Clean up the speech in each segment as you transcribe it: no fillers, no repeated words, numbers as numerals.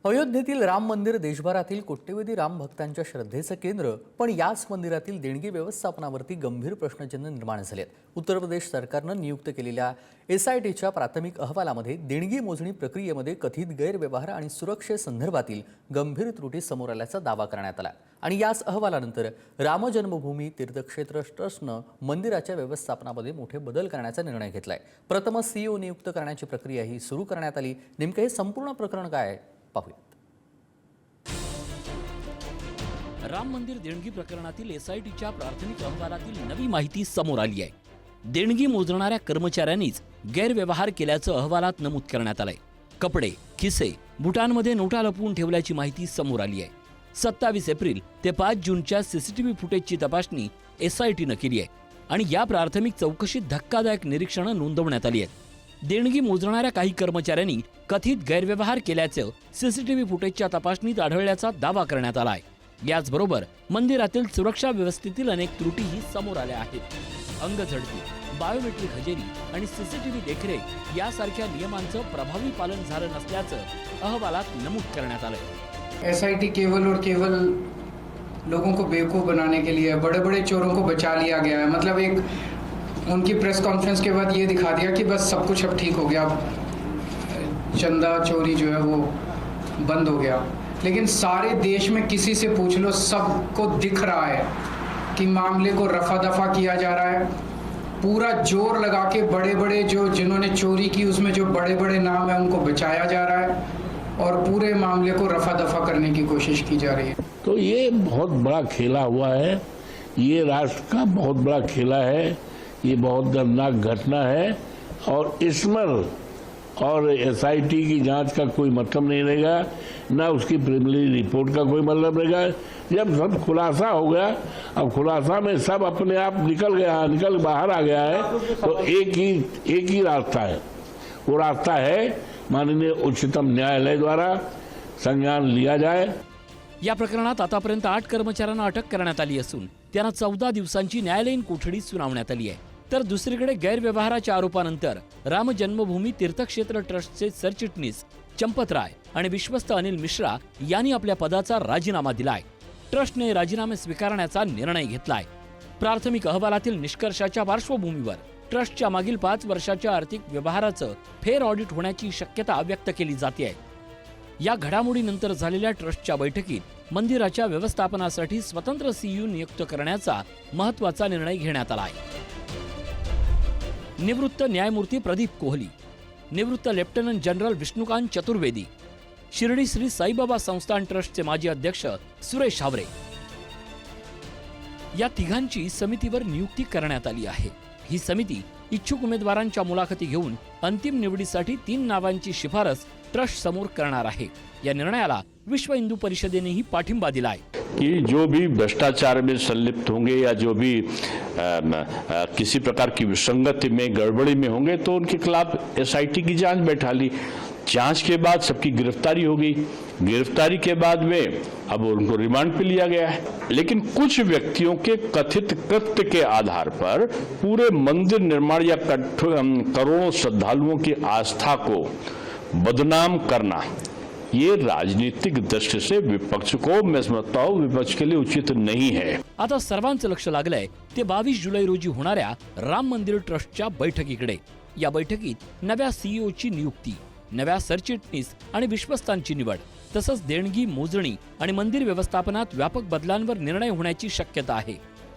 अयोध्येतील राम मंदिर देशभरातील कोट्यवधी राम भक्तांच्या श्रद्धेचं केंद्र, पण याच मंदिरातील देणगी व्यवस्थापनावरती गंभीर प्रश्नचिन्ह निर्माण झाले आहेत. उत्तर प्रदेश सरकारनं नियुक्त केलेल्या SITच्या प्राथमिक अहवालामध्ये देणगी मोजणी प्रक्रियेमध्ये कथित गैरव्यवहार आणि सुरक्षेसंदर्भातील गंभीर त्रुटी समोर आल्याचा दावा करण्यात आला. आणि याच अहवालानंतर राम जन्मभूमी तीर्थक्षेत्र ट्रस्टनं मंदिराच्या व्यवस्थापनामध्ये मोठे बदल करण्याचा निर्णय घेतलाय. प्रथमच CEO नियुक्त करण्याची प्रक्रियाही सुरू करण्यात आली. नेमकं हे संपूर्ण प्रकरण काय आहे पाहूयात. राम मंदिर देणगी प्रकरणातील SITच्या प्राथमिक अहवालातील नवी माहिती समोर आली आहे. देणगी मोजणाऱ्या कर्मचाऱ्यांनीच गैरव्यवहार केल्याचं अहवालात नमूद करण्यात आलंय. कपडे, खिसे, बुटांमध्ये नोटा लपवून ठेवल्याची माहिती समोर आली आहे. 27 एप्रिल ते 5 जूनच्या CCTV फुटेजची तपासणी SITनं केली आहे आणि या प्राथमिक चौकशीत धक्कादायक निरीक्षणं नोंदवण्यात आली आहेत. देणगी मोजणाऱ्या काही कर्मचाऱ्यांनी कथित गैरव्यवहार केल्याचं CCTV फुटेजच्या तपासणीत आढळल्याचा दावा करण्यात आलाय. याचबरोबर मंदिरातील सुरक्षा व्यवस्थेतील अनेक त्रुटीही समोर आल्या आहेत. अंगझडती, बायोमेट्रिक हजेरी आणि CCTV देखरेख यासारख्या नियमांचं प्रभावी पालन झालं नसल्याचं अहवालात नमूद करण्यात आलंय. SIT केवल और केवल लोगों को बेवकूफ़ बनाने के लिए, बड़े बड़े चोरों को बचा लिया गया है. मतलब एक उनकी प्रेस कॉन्फ्रेंस के बाद ये दिखा दिया कि बस सब कुछ अब ठीक हो गया, चंदा चोरी जो है वो बंद हो गया. लेकिन सारे देश में किसी से पूछ लो, सबको दिख रहा है कि मामले को रफा दफा किया जा रहा है. पूरा जोर लगा के बड़े बड़े जो जिन्होंने चोरी की उसमें जो बड़े बड़े नाम है उनको बचाया जा रहा है और पूरे मामले को रफा दफा करने की कोशिश की जा रही है. तो ये बहुत बड़ा खेला हुआ है, ये राष्ट्र का बहुत बड़ा खेला है, ये बहुत दर्दनाक घटना है और इसमें और SIT की जांच का कोई मतलब नहीं रहेगा, ना उसकी प्रिलिमिनरी रिपोर्ट का कोई मतलब रहेगा. जब सब खुलासा हो गया, अब खुलासा में सब अपने आप निकल बाहर आ गया है, तो एक ही रास्ता है. वो रास्ता है माननीय उच्चतम न्यायालय द्वारा संज्ञान लिया जाए. या प्रकरणात आतापर्यंत 8 कर्मचाऱ्यांना अटक करण्यात आली असून त्यांना 14 दिवसांची न्यायालयीन कोठडी सुनावण्यात आली आहे. तर दुसरीकडे गैरव्यवहाराच्या आरोपानंतर राम जन्मभूमी तीर्थक्षेत्र ट्रस्टचे सरचिटणीस चंपत राय आणि विश्वस्त अनिल मिश्रा यांनी आपल्या पदाचा राजीनामा दिलाय. ट्रस्टने राजीनामे स्वीकारण्याचा निर्णय घेतलाय. प्राथमिक अहवालातील निष्कर्षाच्या पार्श्वभूमीवर ट्रस्टच्या मागील 5 वर्षाच्या आर्थिक व्यवहाराचं फेर ऑडिट होण्याची शक्यता व्यक्त केली जाते. या घडामोडीनंतर झालेल्या ट्रस्टच्या बैठकीत मंदिराच्या व्यवस्थापनासाठी स्वतंत्र CEO नियुक्त करण्याचा महत्त्वाचा निर्णय घेण्यात आला आहे. निवृत्त न्यायमूर्ती प्रदीप कोहली, निवृत्त लेफ्टनंट जनरल विष्णुकांत चतुर्वेदी, शिर्डी श्री साईबाबा संस्थान ट्रस्टचे माजी अध्यक्ष सुरेश हावरे या तिघांची समितीवर नियुक्ती करण्यात आली आहे. ही समिती इच्छुक उमेदवारांच्या मुलाखती घेऊन अंतिम निवडीसाठी 3 नावांची शिफारस ट्रस्ट समोर करणार आहे. या निर्णयाला विश्व हिंदू परिषदेनेही पाठिंबा दिला आहे कि जो भी भ्रष्टाचार में संलिप्त होंगे या जो भी किसी प्रकार की विसंगति में गड़बड़ी में होंगे तो उनके खिलाफ SIT की जांच बैठा ली. जांच के बाद सबकी गिरफ्तारी हो गई. गिरफ्तारी के बाद में अब उनको रिमांड पे लिया गया है. लेकिन कुछ व्यक्तियों के कथित कृत्य के आधार पर पूरे मंदिर निर्माण या करोड़ों श्रद्धालुओं की आस्था को बदनाम करना, ये राजनीतिक दृष्टि से विपक्ष को, मैं समझता हूं, विपक्ष के लिए उचित नहीं है. आता सर्वांचं लक्ष लागलंय ते 22 जुलै रोजी होणाऱ्या राम मंदिर ट्रस्टच्या बैठकीकडे. या बैठकीत नव्या CEOची नियुक्ती, नव्या सरचिटणीस आणि विश्वस्तांची निवड, तसंच देणगी मोजणी आणि मंदिर व्यवस्थापनात व्यापक बदलांवर निर्णय होण्याची शक्यता आहे.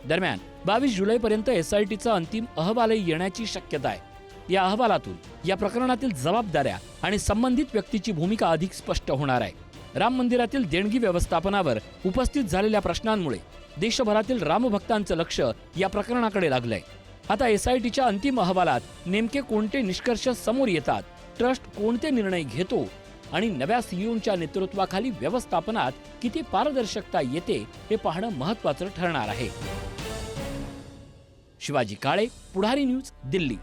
दरम्यान 22 जुलैपर्यंत SITचा अंतिम अहवालही येण्याची शक्यता आहे. या अहवालातून या प्रकरणातील जबाबदाऱ्या आणि संबंधित व्यक्तीची भूमिका अधिक स्पष्ट होणार आहे. राम मंदिरातील देणगी व्यवस्थापनावर उपस्थित झालेल्या प्रश्नांमुळे देशभरातील रामभक्तांचं लक्ष या प्रकरणाकडे लागलंय. आता SITच्या अंतिम अहवालात नेमके कोणते निष्कर्ष समोर येतात, ट्रस्ट कोणते निर्णय घेतो आणि नव्या CEOच्या नेतृत्वाखाली व्यवस्थापनात किती पारदर्शकता येते हे पाहणं महत्त्वाचं ठरणार आहे. शिवाजी काळे, पुढारी न्यूज, दिल्ली.